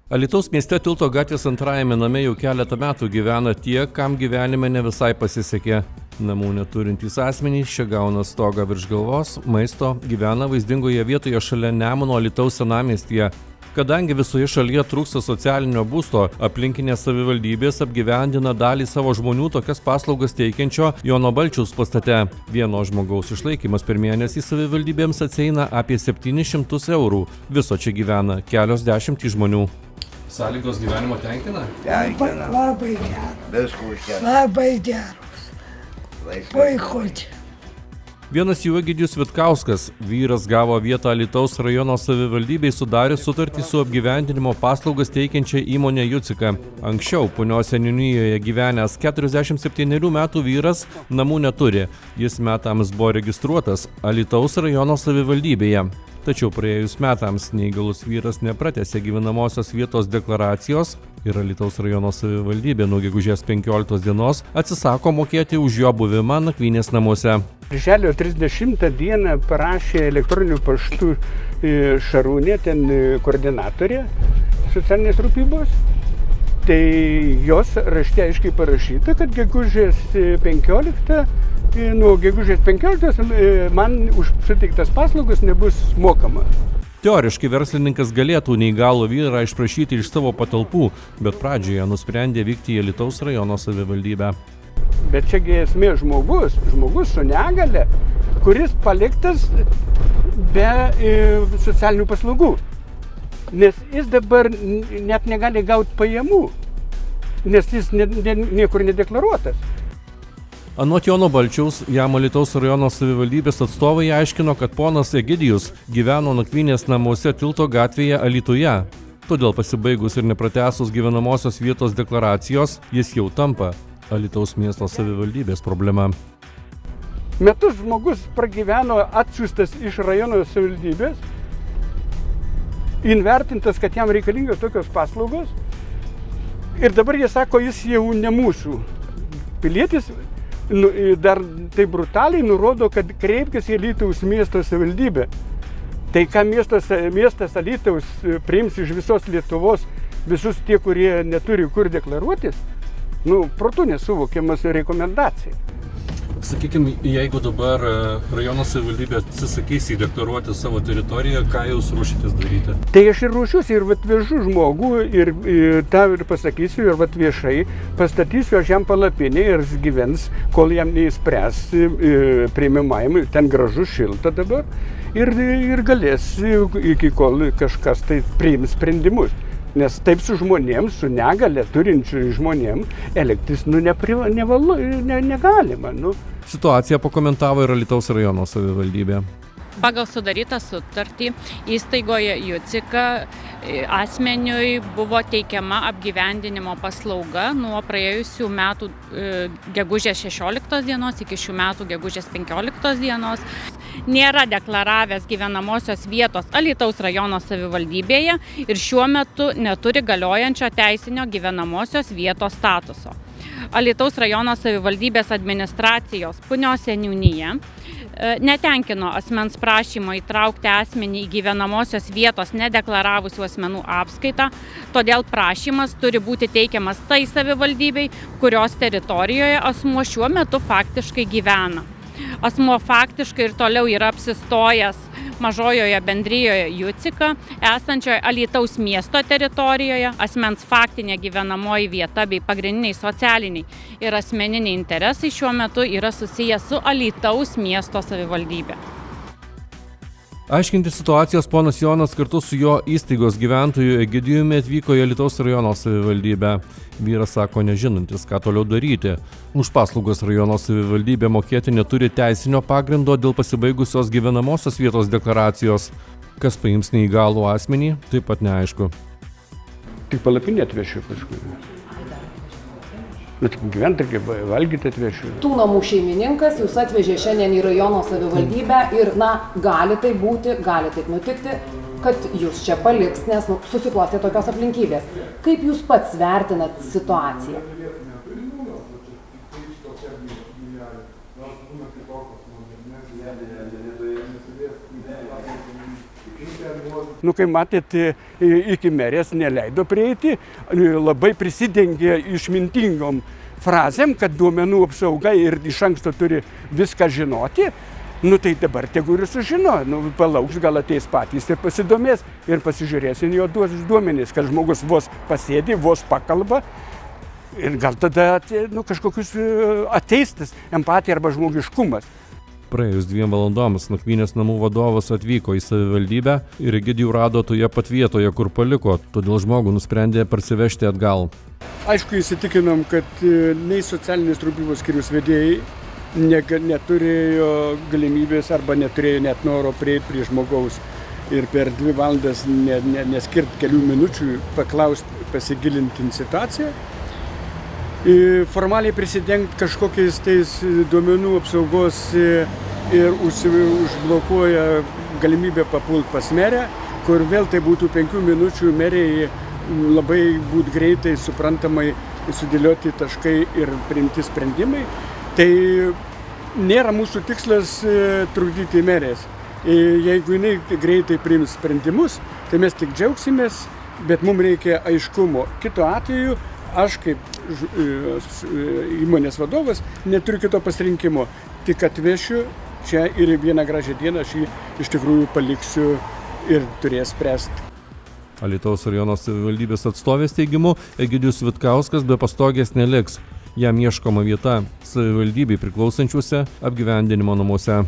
Alytaus mieste Tilto gatvės antrajame name jau keletą metų gyvena tie, kam gyvenime ne visai pasisekė. Namų neturintys asmenys čia gauna stogą virš galvos, maisto, gyvena vaizdingoje vietoje šalia Nemuno Alytaus senamiestyje. Kadangi visoje šalyje trūksta socialinio būsto, aplinkinės savivaldybės apgyvendina dalį savo žmonių tokias paslaugas teikiančio Jono Balčiaus pastate. Vieno žmogaus išlaikymas per mėnesį savivaldybėms atsieina apie 700 eurų. Viso čia gyvena kelios dešimtys žmonių. Sąlygos gyvenimo tenkina? Tenkina. Labai geras. Viską užkėlė. Labai geras. Puikučiai. Vienas jų Egidijus Vitkauskas. Vyras gavo vietą Alytaus rajono savivaldybei sudarius sutartį su apgyvendinimo paslaugas teikiančia įmonė Jucika. Anksčiau Punios seniūnijoje gyvenęs 47 metų vyras namų neturi. Jis metams buvo registruotas Alytaus rajono savivaldybėje. Tačiau praėjus metams neįgalus vyras nepratęsė gyvenamosios vietos deklaracijos ir Alytaus rajono savivaldybė nuo gegužės 15 dienos atsisako mokėti už jo buvimą nakvynės namuose. Birželio 30 dieną parašė elektroniniu paštu Šarūnė, ten koordinatorė socialinės rūpybos. Tai jos rašte aiškiai parašyta, kad gegužės 15, nuo gegužės 15 man už suteiktas paslaugas nebus mokama. Teoriškai verslininkas galėtų neįgalų vyrą išprašyti iš savo patalpų, bet pradžioje nusprendė vykti į Alytaus rajono savivaldybę. Bet čiagi esmė žmogus su negale, kuris paliktas be socialinių paslaugų. Nes jis dabar net negali gauti pajamų, nes jis niekur nedeklaruotas. Anot Jono Balčiaus, jam Alytaus rajono savivaldybės atstovai aiškino, kad ponas Egidijus gyveno nakvynės namuose Tilto gatvėje Alytuje. Todėl pasibaigus ir nepratęsus gyvenamosios vietos deklaracijos, jis jau tampa Alytaus miesto savivaldybės problema. Metus žmogus pragyveno atsiųstas iš rajono savivaldybės, invertintas, kad jam reikalingas tokios paslaugos, ir dabar jie sako, jis jau ne mūsų pilietis. Dar tai brutaliai nurodo, kad kreipkis į Alytaus miesto savivaldybę. Tai ką miestas Alytaus priims iš visos Lietuvos visus tie, kurie neturi kur deklaruotis, protu nesuvokiamas rekomendacija. Sakykime, jeigu dabar rajono savivaldybė atsisakys įdeklaruoti savo teritoriją, ką jūs ruošitės daryti? Tai aš ir ruošiuosi, ir vežu žmogų, ir tą ir pasakysiu, ir viešai pastatysiu aš jam palapinę ir jis gyvens, kol jam neįspręs priimimajam, ten gražu šilta dabar, ir galės iki kol kažkas tai priims sprendimus. Nes taip su žmonėms, su negale turinčių žmonėms, elgtis negalima. Situaciją pakomentavo ir Alytaus rajono savivaldybė. Pagal sudarytą sutartį įstaigoje Jucika asmeniui buvo teikiama apgyvendinimo paslauga nuo praėjusių metų gegužės 16 dienos iki šių metų gegužės 15 dienos. Nėra deklaravęs gyvenamosios vietos Alytaus rajono savivaldybėje ir šiuo metu neturi galiojančio teisinio gyvenamosios vietos statuso. Alytaus rajono savivaldybės administracijos Punios seniūnija netenkino asmens prašymo įtraukti asmenį į gyvenamosios vietos nedeklaravusių asmenų apskaitą, todėl prašymas turi būti teikiamas tai savivaldybei, kurios teritorijoje asmuo šiuo metu faktiškai gyvena. Asmuo faktiškai ir toliau yra apsistojęs mažojoje bendrijoje Jucika, esančioje Alytaus miesto teritorijoje, asmens faktinė gyvenamoji vieta bei pagrindiniai socialiniai ir asmeniniai interesai šiuo metu yra susiję su Alytaus miesto savivaldybė. Aiškinti situacijos ponas Jonas kartu su jo įstaigos gyventojų Egidijumi atvyko į Alytaus rajono savivaldybę. Vyras sako nežinantis, ką toliau daryti. Už paslaugas rajono savivaldybė mokėti neturi teisinio pagrindo dėl pasibaigusios gyvenamosios vietos deklaracijos. Kas paims neįgalų asmenį, taip pat neaišku. Tik palapinę atvešiu paskui. Bet gyventi, kaip valgyti atvešiu. Tų namų šeimininkas jūs atvežė šiandien į rajono savivaldybę ir, gali tai būti, gali taip nutikti, kad jūs čia paliks, nes susiklostė tokios aplinkybės. Kaip jūs pats vertinat situaciją? buvo Nu, kai matėt, iki merės neleido prieiti, labai prisidengė išmintingom frazėm, kad duomenų apsauga ir iš anksto turi viską žinoti. Nu, tai dabar tegu ir sužino, nu, palauks, gal ateis patys ir pasidomės ir pasižiūrėsim jo duomenys, kad žmogus vos pasėdi, vos pakalba ir gal tada kažkokius ateis tas empatija arba žmogiškumas. Praėjus 2 valandoms nakvynės namų vadovas atvyko į savivaldybę ir Egidijų rado toje pat vietoje, kur paliko, todėl žmogų nusprendė parsivežti atgal. Aišku, įsitikinom, kad nei socialinės rūpybos skyriaus vedėjai neturėjo galimybės arba neturėjo net noro prieiti prie žmogaus ir per 2 valandas neskirt kelių minučių paklausti, pasigilinti situaciją. Formaliai prisidengti kažkokiais tais duomenų apsaugos ir užblokuoja galimybę papult pas merę, kur vėl tai būtų 5 minučių merėjai labai būt greitai, suprantamai sudėlioti taškai ir priimti sprendimai. Tai nėra mūsų tikslas trukdyti merės. Jeigu jinai greitai priims sprendimus, tai mes tik džiaugsimės, bet mums reikia aiškumo. Kitu atveju aš kaip įmonės vadovas neturiu kito pasirinkimo, tik atvešiu čia ir vieną gražią dieną aš jį iš tikrųjų paliksiu ir turės spręsti. Alytaus rajono savivaldybės atstovės teigimu, Egidijus Vitkauskas be pastogės neliks. Jam ieškoma vieta savivaldybei priklausančiuose apgyvendinimo namuose.